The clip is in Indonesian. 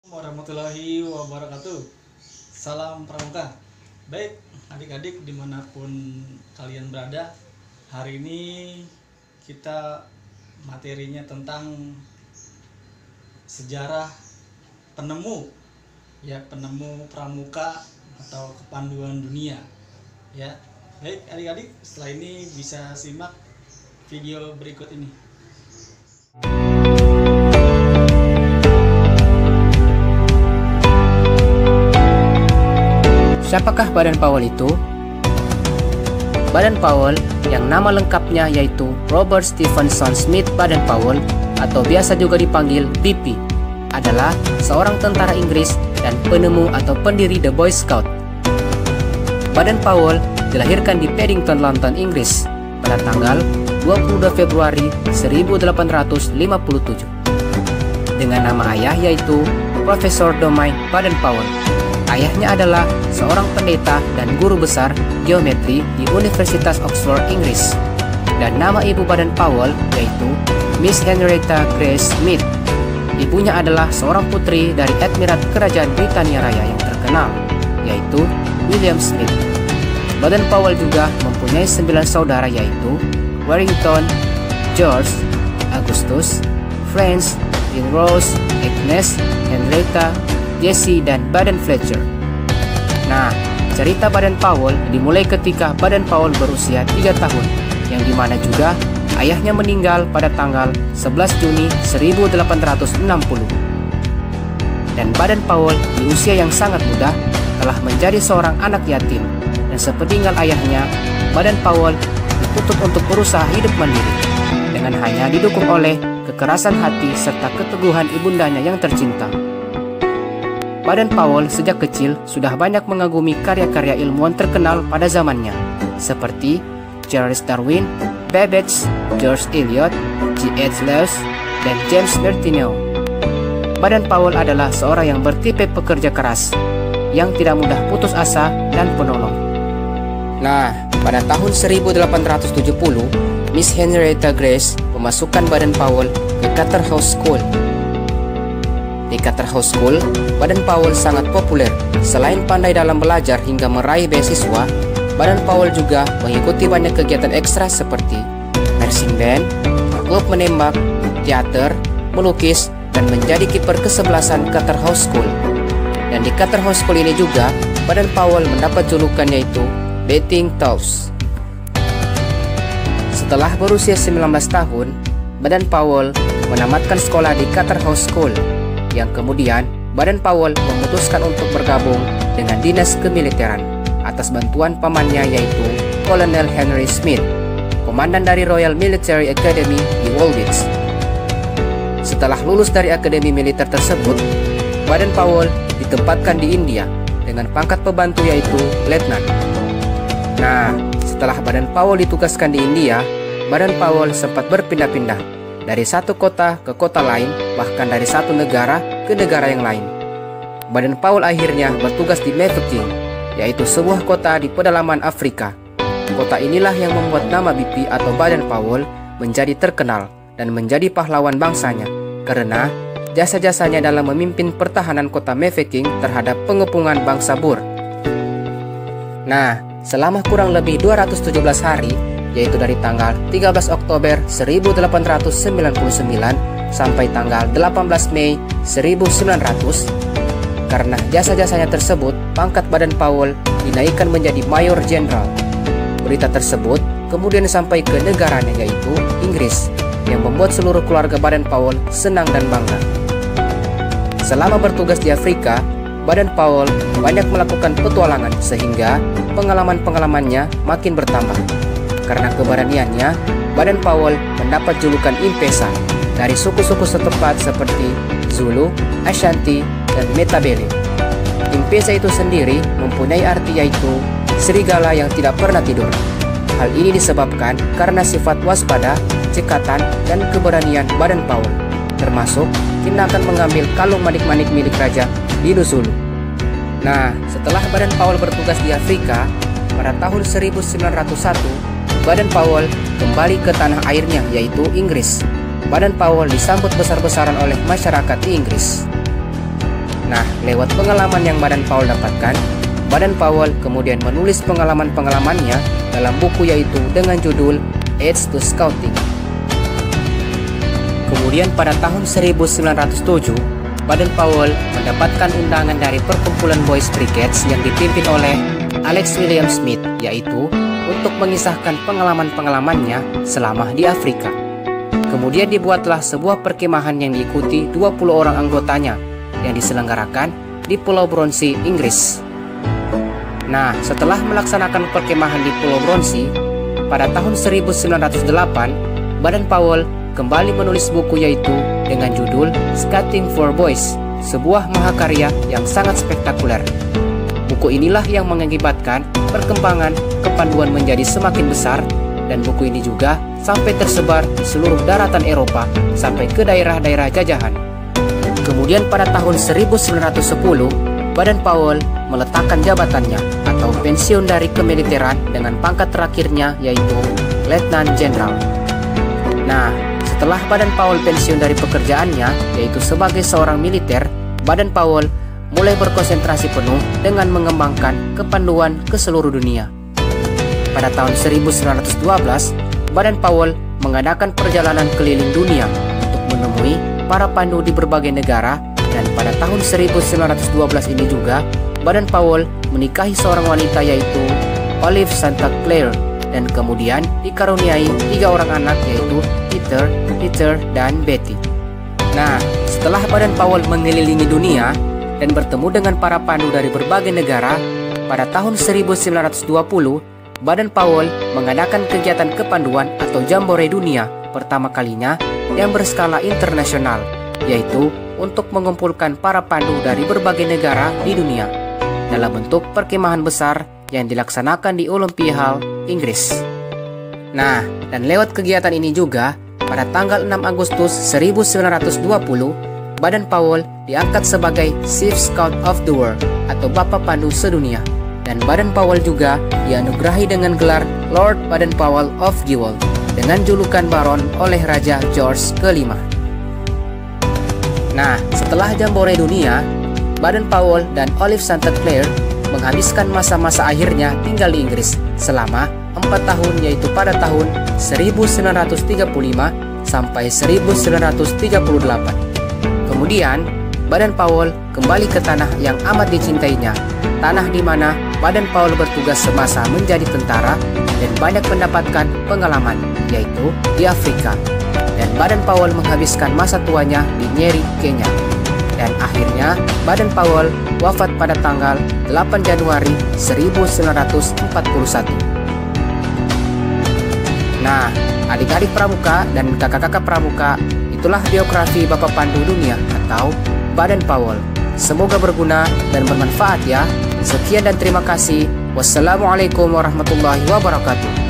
Warahmatullahi wabarakatuh. Salam pramuka. Baik adik-adik dimanapun kalian berada, hari ini kita materinya tentang sejarah penemu penemu pramuka atau kepanduan dunia ya. Baik adik-adik, setelah ini bisa simak video berikut ini. Siapakah Baden-Powell itu? Baden-Powell yang nama lengkapnya yaitu Robert Stephenson Smith Baden-Powell atau biasa juga dipanggil BP, adalah seorang tentara Inggris dan penemu atau pendiri The Boy Scout. Baden-Powell dilahirkan di Paddington, London, Inggris pada tanggal 22 Februari 1857 dengan nama ayah yaitu Profesor Domain Baden-Powell. Ayahnya adalah seorang pendeta dan guru besar geometri di Universitas Oxford, Inggris. Dan nama ibu Baden-Powell yaitu Miss Henrietta Grace Smith. Ibunya adalah seorang putri dari Admiral Kerajaan Britania Raya yang terkenal, yaitu William Smith. Baden-Powell juga mempunyai 9 saudara yaitu Warrington, George, Augustus, Franz, Rose, Agnes, Henrietta, Jesse, dan Baden-Fletcher. Nah, cerita Baden-Powell dimulai ketika Baden-Powell berusia 3 tahun, yang dimana juga ayahnya meninggal pada tanggal 11 Juni 1860. Dan Baden-Powell di usia yang sangat muda telah menjadi seorang anak yatim, dan sepeninggal ayahnya, Baden-Powell dituntut untuk berusaha hidup mandiri, dengan hanya didukung oleh kekerasan hati serta keteguhan ibundanya yang tercinta. Baden-Powell sejak kecil sudah banyak mengagumi karya-karya ilmuwan terkenal pada zamannya, seperti Charles Darwin, Babbage, George Eliot, G.H. Lewes, dan James Martineau. Baden-Powell adalah seorang yang bertipe pekerja keras, yang tidak mudah putus asa dan penolong. Nah, pada tahun 1870, Miss Henrietta Grace memasukkan Baden-Powell ke Charterhouse School. Di Charterhouse School, Baden-Powell sangat populer. Selain pandai dalam belajar hingga meraih beasiswa, Baden-Powell juga mengikuti banyak kegiatan ekstra seperti marching band, klub menembak, teater, melukis, dan menjadi kiper kesebelasan Charterhouse School. Dan di Charterhouse School ini juga, Baden-Powell mendapat julukan yaitu Betting Toes. Setelah berusia 19 tahun, Baden-Powell menamatkan sekolah di Charterhouse School, yang kemudian Baden-Powell memutuskan untuk bergabung dengan dinas kemiliteran atas bantuan pamannya yaitu Kolonel Henry Smith, komandan dari Royal Military Academy di Woolwich. Setelah lulus dari akademi militer tersebut, Baden-Powell ditempatkan di India dengan pangkat pembantu yaitu letnan. Nah, setelah Baden-Powell ditugaskan di India, Baden-Powell sempat berpindah-pindah dari satu kota ke kota lain, bahkan dari satu negara ke negara yang lain. Baden-Powell akhirnya bertugas di Mafeking, yaitu sebuah kota di pedalaman Afrika. Kota inilah yang membuat nama BP atau Baden-Powell menjadi terkenal dan menjadi pahlawan bangsanya, karena jasa-jasanya dalam memimpin pertahanan kota Mafeking terhadap pengepungan bangsa Boer. Nah, selama kurang lebih 217 hari, yaitu dari tanggal 13 Oktober 1899 sampai tanggal 18 Mei 1900. Karena jasa-jasanya tersebut, pangkat Baden-Powell dinaikkan menjadi Mayor Jenderal. Berita tersebut kemudian sampai ke negaranya yaitu Inggris, yang membuat seluruh keluarga Baden-Powell senang dan bangga. Selama bertugas di Afrika, Baden-Powell banyak melakukan petualangan sehingga pengalaman-pengalamannya makin bertambah. Karena keberaniannya, Baden-Powell mendapat julukan Impesa dari suku-suku setempat seperti Zulu, Ashanti, dan Metabele. Impesa itu sendiri mempunyai arti yaitu serigala yang tidak pernah tidur. Hal ini disebabkan karena sifat waspada, cekatan, dan keberanian Baden-Powell, termasuk tindakan mengambil kalung manik-manik milik Raja Dino Zulu. Nah, setelah Baden-Powell bertugas di Afrika, pada tahun 1901, Baden-Powell kembali ke tanah airnya yaitu Inggris. Baden-Powell disambut besar-besaran oleh masyarakat di Inggris. Nah, lewat pengalaman yang Baden Powell dapatkan, Baden Powell kemudian menulis pengalaman-pengalamannya dalam buku yaitu dengan judul Aids to Scouting. Kemudian pada tahun 1907, Baden Powell mendapatkan undangan dari perkumpulan Boys Brigades yang dipimpin oleh Alex William Smith, yaitu untuk mengisahkan pengalaman-pengalamannya selama di Afrika. Kemudian dibuatlah sebuah perkemahan yang diikuti 20 orang anggotanya yang diselenggarakan di Pulau Bronsey, Inggris. Nah, setelah melaksanakan perkemahan di Pulau Bronsey, pada tahun 1908, Baden Powell kembali menulis buku yaitu dengan judul Scouting for Boys, sebuah mahakarya yang sangat spektakuler. Buku inilah yang mengakibatkan perkembangan kepanduan menjadi semakin besar, dan buku ini juga sampai tersebar di seluruh daratan Eropa sampai ke daerah-daerah jajahan. Kemudian pada tahun 1910, Baden Powell meletakkan jabatannya atau pensiun dari kemiliteran dengan pangkat terakhirnya yaitu Letnan Jenderal. Nah, setelah Baden Powell pensiun dari pekerjaannya yaitu sebagai seorang militer, Baden Powell mulai berkonsentrasi penuh dengan mengembangkan kepanduan ke seluruh dunia. Pada tahun 1912, Baden Powell mengadakan perjalanan keliling dunia untuk menemui para pandu di berbagai negara, dan pada tahun 1912 ini juga Baden Powell menikahi seorang wanita yaitu Olive Santa Claire, dan kemudian dikaruniai 3 orang anak yaitu Peter, dan Betty. Nah, setelah Baden Powell mengelilingi dunia dan bertemu dengan para pandu dari berbagai negara, pada tahun 1920 Baden Powell mengadakan kegiatan kepanduan atau Jambore Dunia pertama kalinya yang berskala internasional, yaitu untuk mengumpulkan para pandu dari berbagai negara di dunia dalam bentuk perkemahan besar yang dilaksanakan di Olympia Hall, Inggris. Nah, dan lewat kegiatan ini juga, pada tanggal 6 Agustus 1920, Baden Powell diangkat sebagai Chief Scout of the World atau Bapak Pandu Sedunia, dan Baden Powell juga dianugerahi dengan gelar Lord Baden Powell of Gewol dengan julukan Baron oleh Raja George ke-5. Nah, setelah Jambore Dunia, Baden Powell dan Olive Santa Claire menghabiskan masa-masa akhirnya tinggal di Inggris selama 4 tahun, yaitu pada tahun 1935 sampai 1938. Kemudian, Baden Powell kembali ke tanah yang amat dicintainya, tanah di mana Baden Powell bertugas semasa menjadi tentara dan banyak mendapatkan pengalaman, yaitu di Afrika. Dan Baden Powell menghabiskan masa tuanya di Nyeri, Kenya. Dan akhirnya Baden Powell wafat pada tanggal 8 Januari 1941. Nah, adik-adik pramuka dan kakak-kakak pramuka, itulah biografi Bapak Pandu Dunia atau Baden Powell. Semoga berguna dan bermanfaat ya. Sekian dan terima kasih. Wassalamualaikum warahmatullahi wabarakatuh.